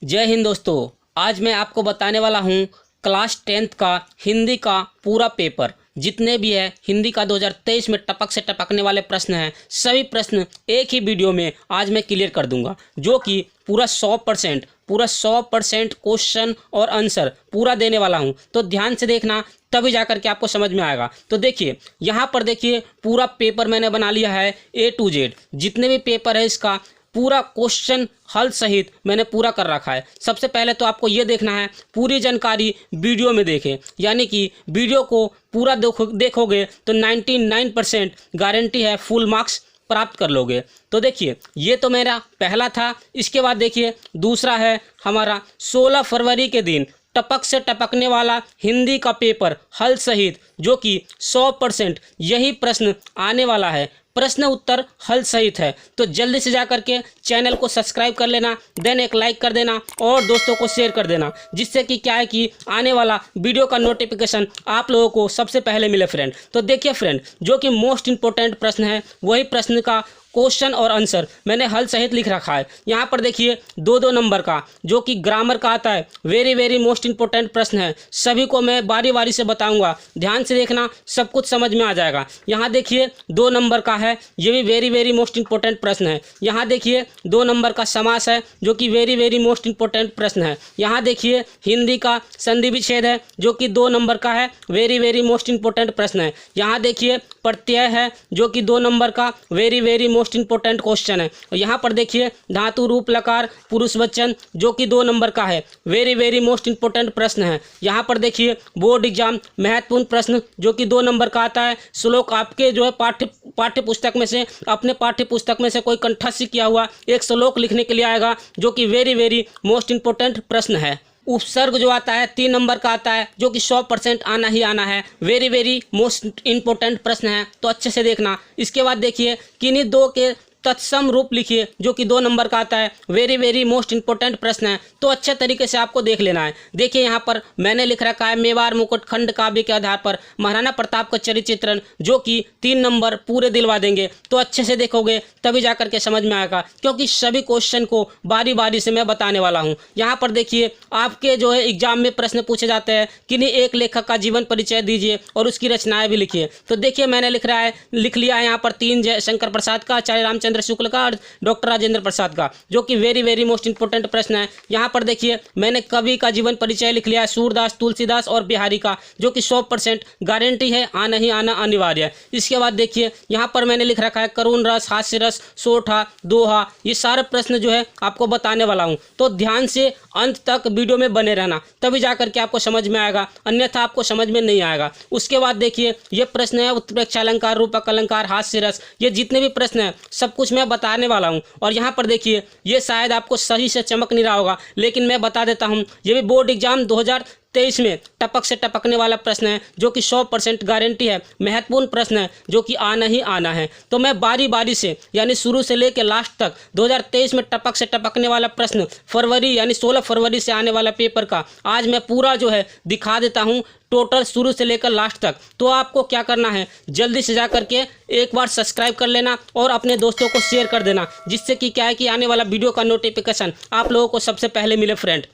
जय हिंद दोस्तों। आज मैं आपको बताने वाला हूँ क्लास 10th का हिंदी का पूरा पेपर। जितने भी है हिंदी का 2023 में टपक से टपकने वाले प्रश्न हैं, सभी प्रश्न एक ही वीडियो में आज मैं क्लियर कर दूंगा, जो कि पूरा 100% क्वेश्चन और आंसर पूरा देने वाला हूं। तो ध्यान से देखना, तभी जाकर के आपको समझ में आएगा। तो देखिए, यहाँ पर देखिए पूरा पेपर मैंने बना लिया है A to Z। जितने भी पेपर है इसका पूरा क्वेश्चन हल सहित मैंने पूरा कर रखा है। सबसे पहले तो आपको ये देखना है, पूरी जानकारी वीडियो में देखें, यानी कि वीडियो को पूरा देखोगे तो 99% गारंटी है फुल मार्क्स प्राप्त कर लोगे। तो देखिए, ये तो मेरा पहला था। इसके बाद देखिए दूसरा है हमारा 16 फरवरी के दिन टपक से टपकने वाला हिंदी का पेपर हल सहित, जो कि 100% यही प्रश्न आने वाला है। प्रश्न उत्तर हल सहित है। तो जल्दी से जाकर के चैनल को सब्सक्राइब कर लेना, देन एक लाइक कर देना और दोस्तों को शेयर कर देना, जिससे कि क्या है कि आने वाला वीडियो का नोटिफिकेशन आप लोगों को सबसे पहले मिले फ्रेंड। तो देखिए फ्रेंड, जो कि मोस्ट इंपॉर्टेंट प्रश्न है वही प्रश्न का क्वेश्चन और आंसर मैंने हल सहित लिख रखा है। यहाँ पर देखिए 2-2 नंबर का जो कि ग्रामर का आता है, वेरी मोस्ट इंपॉर्टेंट प्रश्न है। सभी को मैं बारी बारी से बताऊंगा, ध्यान से देखना, सब कुछ समझ में आ जाएगा। यहाँ देखिए 2 नंबर का है, ये भी वेरी मोस्ट इंपॉर्टेंट प्रश्न है। यहाँ देखिए 2 नंबर का समास है, जो कि वेरी मोस्ट इंपॉर्टेंट प्रश्न है। यहाँ देखिए हिंदी का संधि विच्छेद है, जो कि 2 नंबर का है, वेरी मोस्ट इंपॉर्टेंट प्रश्न है। यहाँ देखिए प्रत्यय है, जो कि 2 नंबर का वेरी मोस्ट इंपॉर्टेंट क्वेश्चन है। और यहाँ पर देखिए धातु रूप लकार पुरुष वचन, जो कि 2 नंबर का है, वेरी मोस्ट इंपॉर्टेंट प्रश्न है। यहाँ पर देखिए बोर्ड एग्जाम महत्वपूर्ण प्रश्न, जो कि 2 नंबर का आता है। श्लोक आपके जो है पाठ्य पुस्तक में से, अपने पाठ्य पुस्तक में से कोई कंठस्थ किया हुआ एक श्लोक लिखने के लिए आएगा, जो कि वेरी मोस्ट इंपॉर्टेंट प्रश्न है। उपसर्ग जो आता है 3 नंबर का आता है, जो कि 100% आना ही आना है, वेरी मोस्ट इंपॉर्टेंट प्रश्न है। तो अच्छे से देखना। इसके बाद देखिए किन्हीं 2 के तत्सम रूप लिखिए, जो कि 2 नंबर का आता है, वेरी मोस्ट इंपॉर्टेंट प्रश्न है। तो अच्छे तरीके से आपको देख लेना है। देखिए यहाँ पर मैंने लिख रखा है मेवाड़ मुकुट खंड काव्य के आधार पर महाराणा प्रताप का चरित्र चित्रण, जो कि 3 नंबर पूरे दिलवा देंगे। तो अच्छे से देखोगे तभी जाकर के समझ में आएगा, क्योंकि सभी क्वेश्चन को बारी बारी से मैं बताने वाला हूँ। यहाँ पर देखिए आपके जो है एग्जाम में प्रश्न पूछे जाते हैं, किन्हीं एक लेखक का जीवन परिचय दीजिए और उसकी रचनाएं भी लिखिए। तो देखिए मैंने लिख लिया है यहाँ पर 3 जयशंकर प्रसाद का, आचार्य रामचंद्र शुक्ल का और डॉक्टर राजेंद्र प्रसाद का, जो कि वेरी मोस्ट इंपॉर्टेंट प्रश्न है। यहाँ पर देखिए मैंने कवि का जीवन परिचय लिख लिया है, सूरदास, तुलसीदास और बिहारी का, जो कि 100% गारंटी है, आना ही आना अनिवार्य है। इसके बाद देखिए यहाँ पर मैंने लिख रखा है करुण रस, हास्य रस, सोठा, दोहा, ये सारे प्रश्न जो है आपको बताने वाला हूँ। तो ध्यान से अंत तक वीडियो में बने रहना, तभी जाकर के आपको समझ में आएगा, अन्यथा आपको समझ में नहीं आएगा। उसके बाद देखिए ये प्रश्न है उत्प्रेक्षा अलंकार, रूपक अलंकार, हास्य रस, ये जितने भी प्रश्न हैं सब कुछ मैं बताने वाला हूं। और यहाँ पर देखिए ये शायद आपको सही से चमक नहीं रहा होगा, लेकिन मैं बता देता हूं, ये भी बोर्ड एग्जाम 2023 में टपक से टपकने वाला प्रश्न है, जो कि 100% गारंटी है, महत्वपूर्ण प्रश्न है, जो कि आना ही आना है। तो मैं बारी बारी से, यानी शुरू से लेकर लास्ट तक 2023 में टपक से टपकने वाला प्रश्न फरवरी यानी 16 फरवरी से आने वाला पेपर का आज मैं पूरा जो है दिखा देता हूँ, टोटल शुरू से लेकर लास्ट तक। तो आपको क्या करना है, जल्दी से जा करके एक बार सब्सक्राइब कर लेना और अपने दोस्तों को शेयर कर देना, जिससे कि क्या है कि आने वाला वीडियो का नोटिफिकेशन आप लोगों को सबसे पहले मिले फ्रेंड।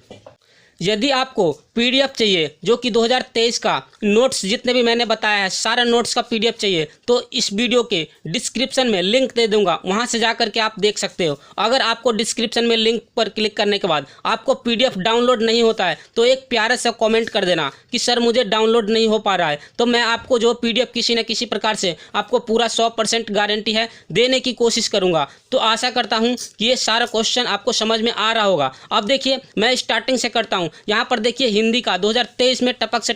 यदि आपको PDF चाहिए, जो कि 2023 का नोट्स जितने भी मैंने बताया है सारा नोट्स का PDF चाहिए, तो इस वीडियो के डिस्क्रिप्शन में लिंक दे दूंगा, वहां से जाकर के आप देख सकते हो। अगर आपको डिस्क्रिप्शन में लिंक पर क्लिक करने के बाद आपको PDF डाउनलोड नहीं होता है, तो एक प्यारा सा कमेंट कर देना कि सर मुझे डाउनलोड नहीं हो पा रहा है, तो मैं आपको जो PDF किसी न किसी प्रकार से आपको पूरा 100% गारंटी है देने की कोशिश करूँगा। तो आशा करता हूँ कि ये सारा क्वेश्चन आपको समझ में आ रहा होगा। अब देखिए मैं स्टार्टिंग से करता हूँ। यहाँ पर देखिए हिंदी का 2023 में टपक से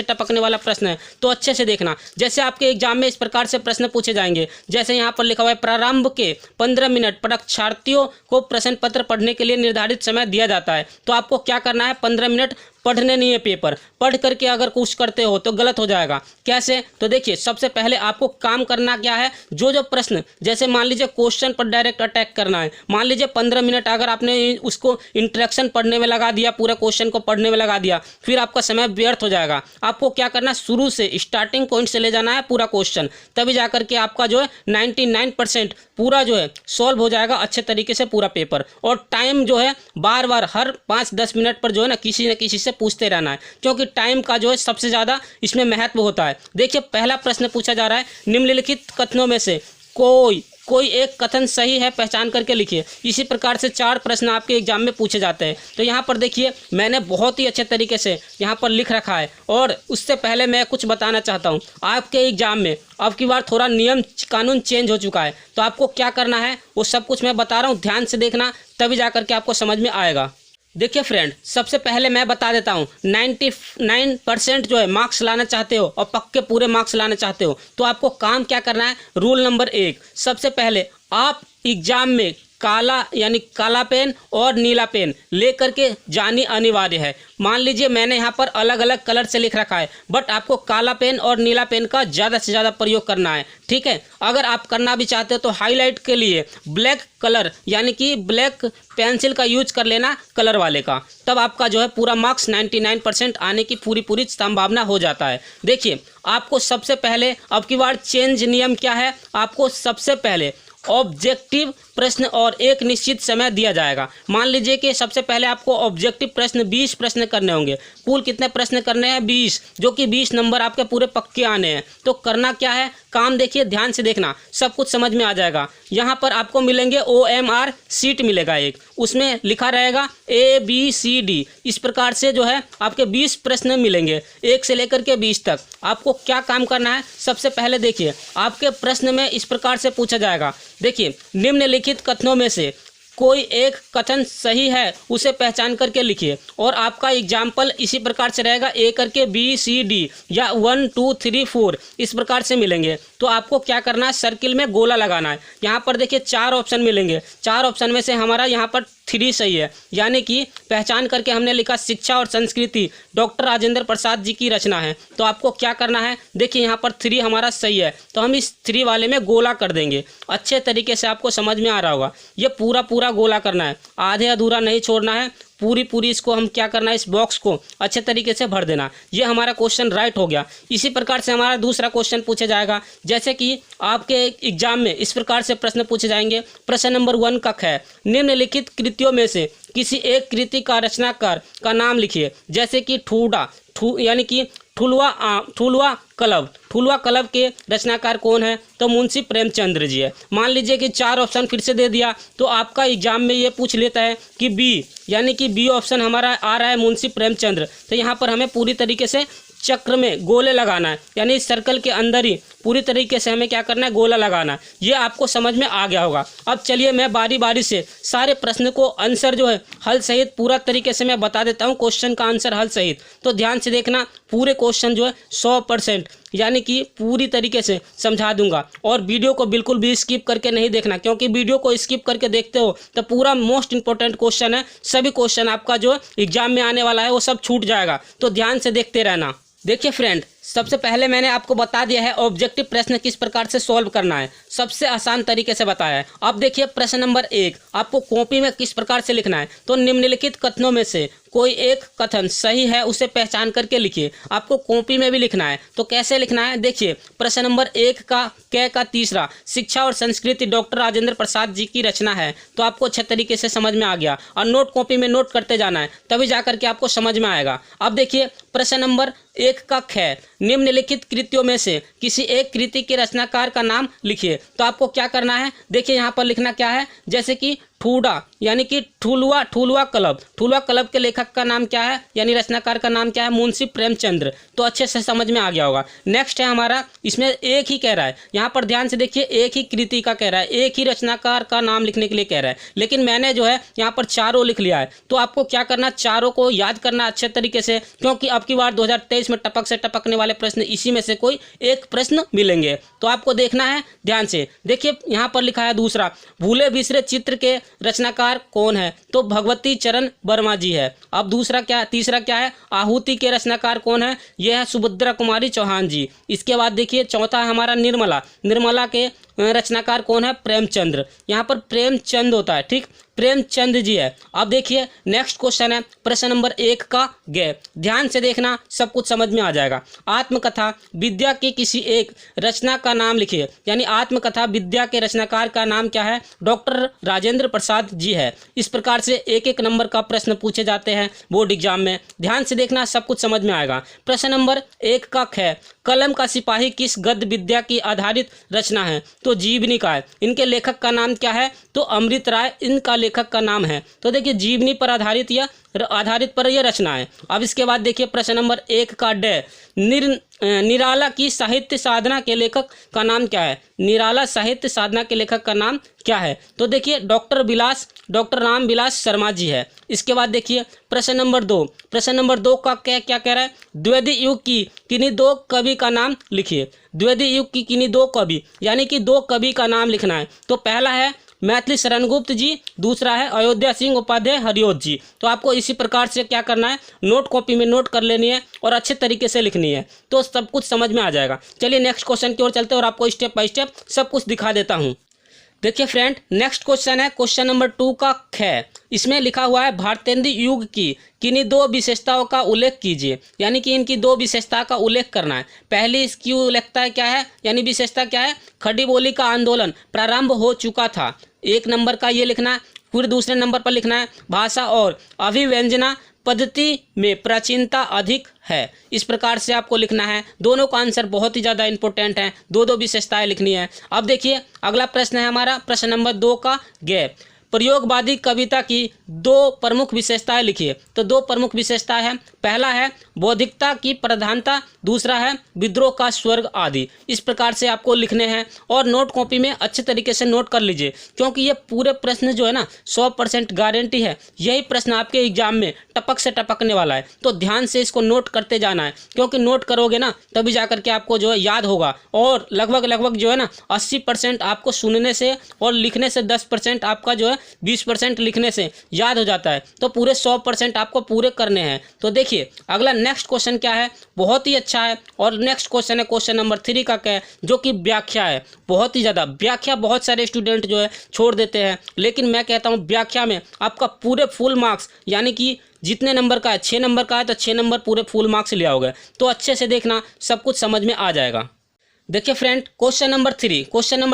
टपकने वाला प्रश्न है, तो अच्छे से देखना। जैसे आपके एग्जाम में इस प्रकार से प्रश्न पूछे जाएंगे, जैसे यहाँ पर लिखा हुआ है प्रारंभ के 15 मिनट परीक्षार्थियों को प्रश्न पत्र पढ़ने के लिए निर्धारित समय दिया जाता है। तो आपको क्या करना है, 15 मिनट पढ़ने नहीं है, पेपर पढ़ करके अगर कुछ करते हो तो गलत हो जाएगा। कैसे, तो देखिए सबसे पहले आपको काम करना क्या है, जो प्रश्न, जैसे मान लीजिए क्वेश्चन पर डायरेक्ट अटैक करना है। मान लीजिए 15 मिनट अगर आपने उसको इंट्रोडक्शन पढ़ने में लगा दिया, पूरा क्वेश्चन को पढ़ने में लगा दिया, फिर आपका समय व्यर्थ हो जाएगा। आपको क्या करना, शुरू से स्टार्टिंग पॉइंट से ले जाना है पूरा क्वेश्चन, तभी जाकर के आपका जो है 99% पूरा जो है सॉल्व हो जाएगा अच्छे तरीके से पूरा पेपर। और टाइम जो है बार बार हर 5-10 मिनट पर जो है ना किसी से पूछते रहना है, क्योंकि टाइम का जो है सबसे ज़्यादा इसमें महत्व होता है। देखिए पहला प्रश्न पूछा जा रहा है, निम्नलिखित कथनों में से कोई एक कथन सही है, पहचान करके लिखिए। इसी प्रकार से 4 प्रश्न आपके एग्जाम में पूछे जाते हैं। तो यहाँ पर देखिए मैंने बहुत ही अच्छे तरीके से यहाँ पर लिख रखा है। और उससे पहले मैं कुछ बताना चाहता हूँ, आपके एग्जाम में अब की बार थोड़ा नियम कानून चेंज हो चुका है, तो आपको क्या करना है वो सब कुछ मैं बता रहा हूँ, ध्यान से देखना, तभी जा करके आपको समझ में आएगा। देखिए फ्रेंड, सबसे पहले मैं बता देता हूँ, 99% जो है मार्क्स लाना चाहते हो और पक्के पूरे मार्क्स लाना चाहते हो, तो आपको काम क्या करना है। रूल नंबर 1, सबसे पहले आप एग्जाम में काला यानी काला पेन और नीला पेन लेकर के जानी अनिवार्य है। मान लीजिए मैंने यहाँ पर अलग अलग कलर से लिख रखा है, बट आपको काला पेन और नीला पेन का ज़्यादा से ज़्यादा प्रयोग करना है, ठीक है। अगर आप करना भी चाहते हो तो हाईलाइट के लिए ब्लैक कलर यानी कि ब्लैक पेंसिल का यूज कर लेना, कलर वाले का, तब आपका जो है पूरा मार्क्स 99% आने की पूरी संभावना हो जाता है। देखिए आपको सबसे पहले अब की बार चेंज नियम क्या है, आपको सबसे पहले ऑब्जेक्टिव प्रश्न और एक निश्चित समय दिया जाएगा। मान लीजिए कि सबसे पहले आपको ऑब्जेक्टिव प्रश्न 20 प्रश्न करने होंगे। कुल कितने प्रश्न करने हैं? 20, जो कि 20 नंबर आपके पूरे पक्के आने हैं। तो करना क्या है, काम देखिए, ध्यान से देखना, सब कुछ समझ में आ जाएगा। यहाँ पर आपको मिलेंगे OMR सीट मिलेगा एक, उसमें लिखा रहेगा ABCD, इस प्रकार से जो है आपके 20 प्रश्न मिलेंगे 1 से लेकर के 20 तक। आपको क्या काम करना है, सबसे पहले देखिए आपके प्रश्न में इस प्रकार से पूछा जाएगा। देखिए निम्नलिखित कथनों में से कोई एक कथन सही है, उसे पहचान करके लिखिए। और आपका एग्जाम्पल इसी प्रकार से रहेगा, A करके BCD या 1 2 3 4 इस प्रकार से मिलेंगे। तो आपको क्या करना है, सर्किल में गोला लगाना है। यहाँ पर देखिए 4 ऑप्शन मिलेंगे, 4 ऑप्शन में से हमारा यहाँ पर 3 सही है, यानी कि पहचान करके हमने लिखा शिक्षा और संस्कृति डॉक्टर राजेंद्र प्रसाद जी की रचना है। तो आपको क्या करना है, देखिए यहाँ पर 3 हमारा सही है, तो हम इस 3 वाले में गोला कर देंगे। अच्छे तरीके से आपको समझ में आ रहा होगा, ये पूरा गोला करना है, आधे अधूरा नहीं छोड़ना है, पूरी इसको हम क्या करना है, इस बॉक्स को अच्छे तरीके से भर देना। ये हमारा क्वेश्चन राइट हो गया। इसी प्रकार से हमारा दूसरा क्वेश्चन पूछा जाएगा, जैसे कि आपके एग्जाम में इस प्रकार से प्रश्न पूछे जाएंगे। प्रश्न नंबर 1 का है, निम्नलिखित कृतियों में से किसी एक कृति का रचनाकार का नाम लिखिए। जैसे कि यानी कि ठुलवा कलब के रचनाकार कौन है, तो मुंशी प्रेमचंद्र जी है। मान लीजिए कि 4 ऑप्शन फिर से दे दिया, तो आपका एग्जाम में ये पूछ लेता है कि बी, यानी कि बी ऑप्शन हमारा आ रहा है मुंशी प्रेमचंद्र। तो यहाँ पर हमें पूरी तरीके से चक्र में गोले लगाना है, यानी सर्कल के अंदर ही पूरी तरीके से हमें क्या करना है, गोला लगाना है। ये आपको समझ में आ गया होगा। अब चलिए मैं बारी बारी से सारे प्रश्न को आंसर जो है हल सहित पूरा तरीके से मैं बता देता हूँ, क्वेश्चन का आंसर हल सहित। तो ध्यान से देखना, पूरे क्वेश्चन जो है 100% यानी कि पूरी तरीके से समझा दूंगा। और वीडियो को बिल्कुल भी स्किप करके नहीं देखना, क्योंकि वीडियो को स्किप करके देखते हो तो पूरा मोस्ट इंपॉर्टेंट क्वेश्चन है, सभी क्वेश्चन आपका जो एग्जाम में आने वाला है वो सब छूट जाएगा। तो ध्यान से देखते रहना। देखिए फ्रेंड, सबसे पहले मैंने आपको बता दिया है ऑब्जेक्टिव प्रश्न किस प्रकार से सॉल्व करना है, सबसे आसान तरीके से बताया है। अब देखिए प्रश्न नंबर 1 आपको कॉपी में किस प्रकार से लिखना है, तो निम्नलिखित कथनों में से कोई एक कथन सही है, उसे पहचान करके लिखिए। आपको कॉपी में भी लिखना है, तो कैसे लिखना है, देखिए प्रश्न नंबर 1 का तीसरा, शिक्षा और संस्कृति डॉक्टर राजेंद्र प्रसाद जी की रचना है। तो आपको अच्छे तरीके से समझ में आ गया, और नोट कॉपी में नोट करते जाना है, तभी जा करके आपको समझ में आएगा। अब देखिए प्रश्न नंबर 1 का है, निम्नलिखित कृतियों में से किसी एक कृति के रचनाकार का नाम लिखिए। तो आपको क्या करना है, देखिए यहाँ पर लिखना क्या है, जैसे कि ठूडा यानी कि ठुलवा कलब के लेखक का नाम क्या है, यानी रचनाकार का नाम क्या है, मुंशी प्रेमचंद्र। तो अच्छे से समझ में आ गया होगा। नेक्स्ट है हमारा, इसमें एक ही कह रहा है, यहाँ पर ध्यान से देखिए, एक ही कृति का कह रहा है, एक ही रचनाकार का नाम लिखने के लिए कह रहा है, लेकिन मैंने जो है यहाँ पर चारों लिख लिया है। तो आपको क्या करना, चारों को याद करना अच्छे तरीके से, क्योंकि अब की बार 2023 में टपक से टपकने वाले प्रश्न इसी में से कोई एक प्रश्न मिलेंगे। तो आपको देखना है ध्यान से। देखिए यहाँ पर लिखा है दूसरा, भूले बिसरे चित्र के रचनाकार कौन है, तो भगवती चरण वर्मा जी है। अब तीसरा क्या है, आहुति के रचनाकार कौन है, यह है सुभद्रा कुमारी चौहान जी। इसके बाद देखिए चौथा है हमारा निर्मला के रचनाकार कौन है, प्रेमचंद्र। यहाँ पर प्रेमचंद होता है, ठीक, प्रेमचंद जी है। अब देखिए नेक्स्ट क्वेश्चन है प्रश्न नंबर 1 का गैप। ध्यान से देखना, सब कुछ समझ में आ जाएगा। आत्मकथा विद्या की किसी एक रचना का नाम लिखिए, यानी आत्मकथा विद्या के रचनाकार का नाम क्या है? डॉक्टर राजेंद्र प्रसाद जी है। इस प्रकार से एक एक नंबर का प्रश्न पूछे जाते हैं बोर्ड एग्जाम में। ध्यान से देखना, सब कुछ समझ में आएगा। प्रश्न नंबर 1 का ख, कलम का सिपाही किस गद्य विद्या की आधारित रचना है? तो जीवनी का है। इनके लेखक का नाम क्या है? तो अमृत राय इनका लेखक का नाम है। तो देखिए जीवनी पर आधारित यह रचना है। अब इसके बाद देखिए प्रश्न नंबर 1 का ड, निराला की साहित्य साधना के लेखक का नाम क्या है? निराला साहित्य साधना के लेखक का नाम क्या है? तो देखिए डॉक्टर राम विलास शर्मा जी है। इसके बाद देखिए प्रश्न नंबर 2। प्रश्न नंबर 2 का क्या कह रहा है? द्विवेदी युग की किन्हीं 2 कवि का नाम लिखिए। द्विवेदी युग की किन्हीं 2 कवि, यानी कि 2 कवि का नाम लिखना है। तो पहला है मैथिली शरण गुप्त जी, दूसरा है अयोध्या सिंह उपाध्याय हरिओत जी। तो आपको इसी प्रकार से क्या करना है, नोट कॉपी में नोट कर लेनी है और अच्छे तरीके से लिखनी है, तो सब कुछ समझ में आ जाएगा। चलिए नेक्स्ट क्वेश्चन की ओर चलते हैं और आपको स्टेप बाय स्टेप सब कुछ दिखा देता हूँ। देखिए फ्रेंड, नेक्स्ट क्वेश्चन है क्वेश्चन नंबर 2 का ख। इसमें लिखा हुआ है भारतेंदु युग की किन्हीं 2 विशेषताओं का उल्लेख कीजिए, यानी कि इनकी 2 विशेषता का उल्लेख करना है। पहली इसकी उल्लेखता क्या है, यानी विशेषता क्या है? खड़ी बोली का आंदोलन प्रारंभ हो चुका था, 1 नंबर का ये लिखना है। फिर दूसरे नंबर पर लिखना है भाषा और अभिव्यंजना पद्धति में प्राचीनता अधिक है। इस प्रकार से आपको लिखना है। दोनों का आंसर बहुत ही ज़्यादा इंपॉर्टेंट है, 2 विशेषताएं लिखनी है। अब देखिए अगला प्रश्न है हमारा प्रश्न नंबर 2 का गैप। प्रयोगवादी कविता की 2 प्रमुख विशेषताएं लिखिए। तो 2 प्रमुख विशेषताएं हैं। पहला है बौद्धिकता की प्रधानता, दूसरा है विद्रोह का स्वर्ग आदि। इस प्रकार से आपको लिखने हैं और नोट कॉपी में अच्छे तरीके से नोट कर लीजिए, क्योंकि ये पूरे प्रश्न जो है ना 100% गारंटी है, यही प्रश्न आपके एग्जाम में टपक से टपकने वाला है। तो ध्यान से इसको नोट करते जाना है, क्योंकि नोट करोगे ना तभी जाकर के आपको जो है याद होगा। और लगभग जो है ना 80% आपको सुनने से और लिखने से 10% आपका जो है 20% लिखने से याद हो जाता है। तो पूरे 100% आपको पूरे करने हैं। तो देखिए अगला नेक्स्ट क्वेश्चन क्या है, बहुत ही अच्छा है। और नेक्स्ट क्वेश्चन है क्वेश्चन नंबर 3 का क्या है, जो कि व्याख्या है। बहुत ही ज़्यादा व्याख्या बहुत सारे स्टूडेंट जो है छोड़ देते हैं, लेकिन मैं कहता हूँ व्याख्या में आपका पूरे फुल मार्क्स, यानी कि जितने नंबर का है 6 नंबर का है तो 6 नंबर पूरे फुल मार्क्स ले आओगे। तो अच्छे से देखना, सब कुछ समझ में आ जाएगा। देखिए फ्रेंड, क्वेश्चन नंबर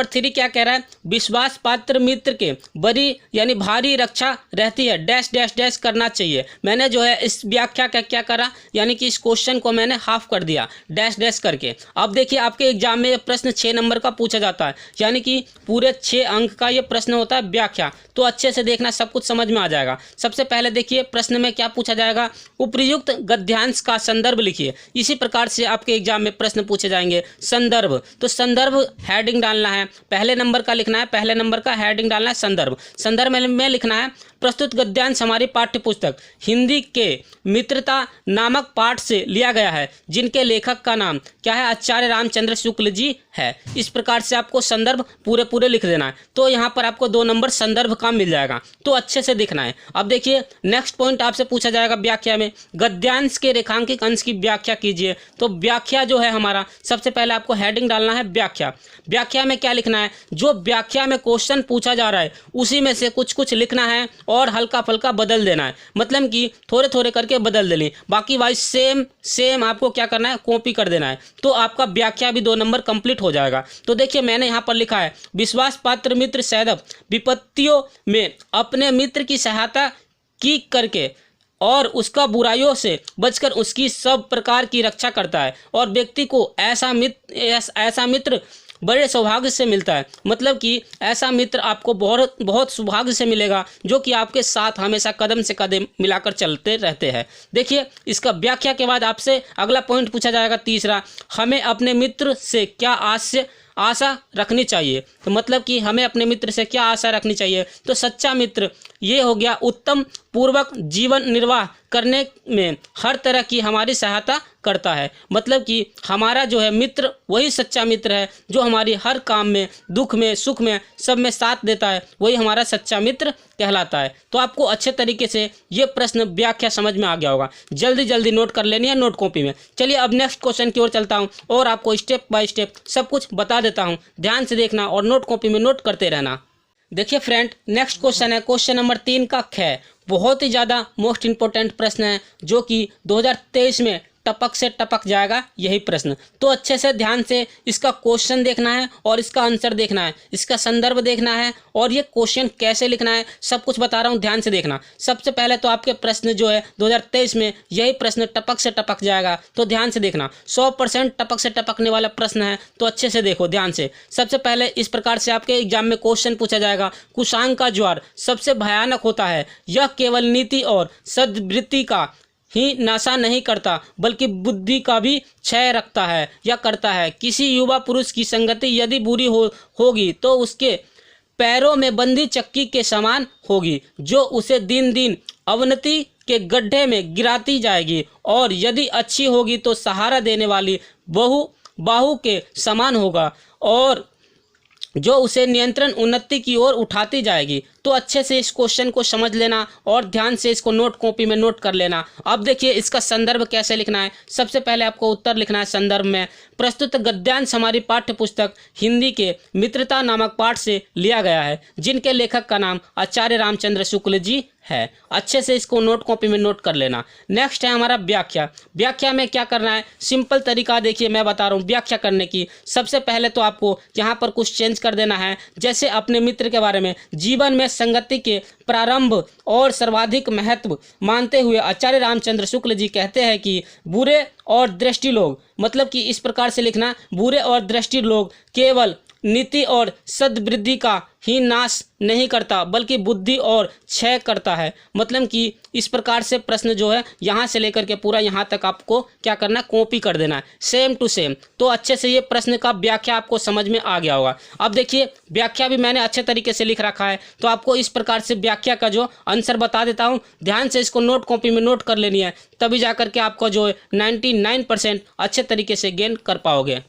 3 क्या कह रहा है? विश्वास पात्र मित्र के बड़ी यानी भारी रक्षा रहती है डैश डैश डैश करना चाहिए। मैंने जो है इस व्याख्या का क्या करा, यानी कि इस क्वेश्चन को मैंने हाफ कर दिया डैश डैश करके। अब देखिए आपके एग्जाम में ये प्रश्न 6 नंबर का पूछा जाता है, यानी कि पूरे 6 अंक का ये प्रश्न होता है व्याख्या। तो अच्छे से देखना, सब कुछ समझ में आ जाएगा। सबसे पहले देखिए प्रश्न में क्या पूछा जाएगा, उपर्युक्त गद्यांश का संदर्भ लिखिए। इसी प्रकार से आपके एग्जाम में प्रश्न पूछे जाएंगे। संदर्भ, तो संदर्भ हेडिंग डालना है, पहले नंबर का लिखना है, पहले नंबर का हेडिंग डालना है संदर्भ में लिखना है प्रस्तुत गद्यांश हमारी पाठ्य पुस्तक हिंदी के मित्रता नामक पाठ से लिया गया है, जिनके लेखक का नाम क्या है? आचार्य रामचंद्र शुक्ल जी है। इस प्रकार से आपको संदर्भ पूरे लिख देना है। तो यहाँ पर आपको 2 नंबर संदर्भ का मिल जाएगा। तो अच्छे से दिखना है। अब देखिए नेक्स्ट पॉइंट आपसे पूछा जाएगा व्याख्या में, गद्यांश के रेखांकित अंश की व्याख्या कीजिए। तो व्याख्या जो है हमारा, सबसे पहले आपको हेडिंग डालना है व्याख्या। व्याख्या में क्या लिखना है? जो व्याख्या में क्वेश्चन पूछा जा रहा है उसी में से कुछ लिखना है और हल्का फुल्का बदल देना है, मतलब कि थोड़े करके बदल देनी, बाकी वाइज सेम आपको क्या करना है? कॉपी कर देना है। तो आपका व्याख्या भी 2 नंबर कंप्लीट हो जाएगा। तो देखिए मैंने यहाँ पर लिखा है विश्वास पात्र मित्र सैदब विपत्तियों में अपने मित्र की सहायता की करके और उसका बुराइयों से बचकर उसकी सब प्रकार की रक्षा करता है, और व्यक्ति को ऐसा मित्र बड़े सौभाग्य से मिलता है। मतलब कि ऐसा मित्र आपको बहुत सौभाग्य से मिलेगा, जो कि आपके साथ हमेशा कदम से कदम मिलाकर चलते रहते हैं। देखिए इसका व्याख्या के बाद आपसे अगला पॉइंट पूछा जाएगा तीसरा, हमें अपने मित्र से क्या आशा रखनी चाहिए। तो मतलब कि हमें अपने मित्र से क्या आशा रखनी चाहिए? तो सच्चा मित्र ये हो गया उत्तम पूर्वक जीवन निर्वाह करने में हर तरह की हमारी सहायता करता है। मतलब कि हमारा जो है मित्र वही सच्चा मित्र है, जो हमारी हर काम में, दुख में, सुख में, सब में साथ देता है, वही हमारा सच्चा मित्र कहलाता है। तो आपको अच्छे तरीके से ये प्रश्न व्याख्या समझ में आ गया होगा। जल्दी नोट कर लेनी है नोट कॉपी में। चलिए अब नेक्स्ट क्वेश्चन की ओर चलता हूँ और आपको स्टेप बाय स्टेप सब कुछ बता देता हूँ। ध्यान से देखना और नोट कॉपी में नोट करते रहना। देखिए फ्रेंड, नेक्स्ट क्वेश्चन है क्वेश्चन नंबर 3 का ख। बहुत ही ज़्यादा मोस्ट इंपॉर्टेंट प्रश्न है जो कि 2023 में टपक से टपक जाएगा यही प्रश्न। तो अच्छे से ध्यान से इसका क्वेश्चन देखना है और इसका आंसर देखना है, इसका संदर्भ देखना है और ये क्वेश्चन कैसे लिखना है, सब कुछ बता रहा हूँ, ध्यान से देखना। सबसे पहले तो आपके प्रश्न जो है 2023 में यही प्रश्न टपक से टपक जाएगा, तो ध्यान से देखना। 100% टपक से टपकने वाला प्रश्न है, तो अच्छे से देखो ध्यान से। सबसे पहले इस प्रकार से आपके एग्जाम में क्वेश्चन पूछा जाएगा, कुशांग का ज्वार सबसे भयानक होता है, यह केवल नीति और सद्वृत्ति का ही नाशा नहीं करता बल्कि बुद्धि का भी क्षय रखता है या करता है। किसी युवा पुरुष की संगति यदि बुरी होगी तो उसके पैरों में बंदी चक्की के समान होगी, जो उसे दिन दिन अवनति के गड्ढे में गिराती जाएगी, और यदि अच्छी होगी तो सहारा देने वाली बाहु के समान होगा, और जो उसे नियंत्रण उन्नति की ओर उठाती जाएगी। तो अच्छे से इस क्वेश्चन को समझ लेना और ध्यान से इसको नोट कॉपी में नोट कर लेना। अब देखिए इसका संदर्भ कैसे लिखना है। सबसे पहले आपको उत्तर लिखना है संदर्भ में। प्रस्तुत गद्यांश हमारी पाठ्य पुस्तक हिंदी के मित्रता नामक पाठ से लिया गया है, जिनके लेखक का नाम आचार्य रामचंद्र शुक्ल जी है। अच्छे से इसको नोट कॉपी में नोट कर लेना। नेक्स्ट है हमारा व्याख्या। व्याख्या में क्या करना है, सिंपल तरीका देखिए मैं बता रहा हूँ व्याख्या करने की। सबसे पहले तो आपको यहाँ पर कुछ चेंज कर देना है, जैसे अपने मित्र के बारे में जीवन में संगति के प्रारंभ और सर्वाधिक महत्व मानते हुए आचार्य रामचंद्र शुक्ल जी कहते हैं कि बुरे और दृष्टि लोग, मतलब कि इस प्रकार से लिखना, बुरे और दृष्टि लोग केवल नीति और सद्वृद्धि का ही नाश नहीं करता बल्कि बुद्धि और क्षय करता है। मतलब कि इस प्रकार से प्रश्न जो है यहाँ से लेकर के पूरा यहाँ तक आपको क्या करना है, कॉपी कर देना है सेम टू सेम। तो अच्छे से ये प्रश्न का व्याख्या आपको समझ में आ गया होगा। अब देखिए व्याख्या भी मैंने अच्छे तरीके से लिख रखा है, तो आपको इस प्रकार से व्याख्या का जो आंसर बता देता हूँ, ध्यान से इसको नोट कॉपी में नोट कर लेनी है, तभी जा करके आपको जो 99% अच्छे तरीके से गेन कर पाओगे।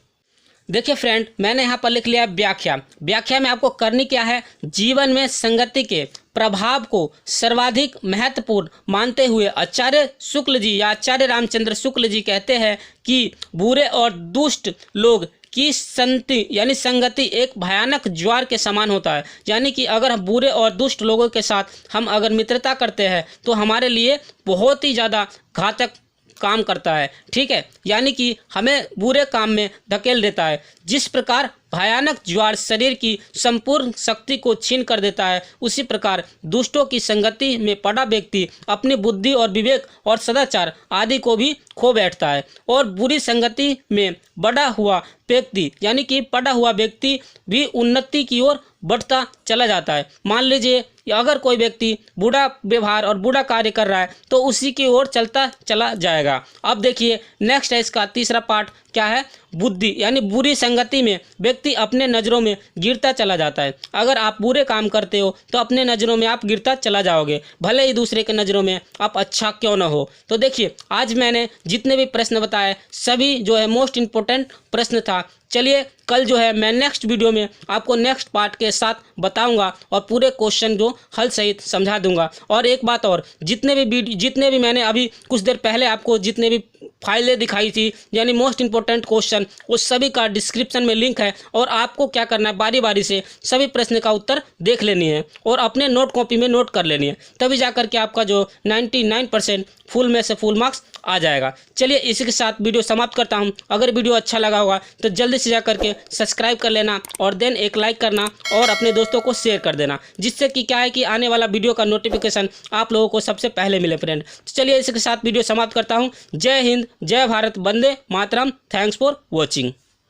देखिए फ्रेंड, मैंने यहाँ पर लिख लिया व्याख्या। व्याख्या में आपको करनी क्या है, जीवन में संगति के प्रभाव को सर्वाधिक महत्वपूर्ण मानते हुए आचार्य शुक्ल जी या आचार्य रामचंद्र शुक्ल जी कहते हैं कि बुरे और दुष्ट लोग की संगति एक भयानक ज्वार के समान होता है। यानी कि अगर हम बुरे और दुष्ट लोगों के साथ हम अगर मित्रता करते हैं तो हमारे लिए बहुत ही ज़्यादा घातक काम करता है। ठीक है, यानी कि हमें बुरे काम में धकेल देता है। जिस प्रकार भयानक ज्वार शरीर की संपूर्ण शक्ति को छीन कर देता है, उसी प्रकार दुष्टों की संगति में पड़ा व्यक्ति अपनी बुद्धि और विवेक और सदाचार आदि को भी खो बैठता है, और बुरी संगति में बड़ा हुआ व्यक्ति यानी कि पड़ा हुआ व्यक्ति भी उन्नति की ओर बढ़ता चला जाता है। मान लीजिए अगर कोई व्यक्ति बुरा व्यवहार और बुरा कार्य कर रहा है तो उसी की ओर चलता चला जाएगा। अब देखिए नेक्स्ट है इसका तीसरा पार्ट, क्या है, बुद्धि, यानी बुरी संगति में व्यक्ति अपने नज़रों में गिरता चला जाता है। अगर आप बुरे काम करते हो तो अपने नज़रों में आप गिरता चला जाओगे, भले ही दूसरे के नज़रों में आप अच्छा क्यों ना हो। तो देखिए आज मैंने जितने भी प्रश्न बताए सभी जो है मोस्ट इम्पोर्टेंट प्रश्न था। चलिए कल जो है मैं नेक्स्ट वीडियो में आपको नेक्स्ट पार्ट के साथ बताऊंगा और पूरे क्वेश्चन जो हल सहित समझा दूंगा। और एक बात और, जितने भी मैंने अभी कुछ देर पहले आपको जितने भी फाइलें दिखाई थी यानी मोस्ट इंपॉर्टेंट क्वेश्चन, उस सभी का डिस्क्रिप्शन में लिंक है, और आपको क्या करना है, बारी बारी से सभी प्रश्न का उत्तर देख लेनी है और अपने नोट कॉपी में नोट कर लेनी है, तभी जा करके आपका जो 99% फुल में से फुल मार्क्स आ जाएगा। चलिए इसी के साथ वीडियो समाप्त करता हूं। अगर वीडियो अच्छा लगा होगा तो जल्दी से जा करके सब्सक्राइब कर लेना और देन एक लाइक करना और अपने दोस्तों को शेयर कर देना, जिससे कि क्या है कि आने वाला वीडियो का नोटिफिकेशन आप लोगों को सबसे पहले मिले फ्रेंड। तो चलिए इसी के साथ वीडियो समाप्त करता हूँ। जय हिंद, जय भारत, वंदे मातरम। Thanks for watching.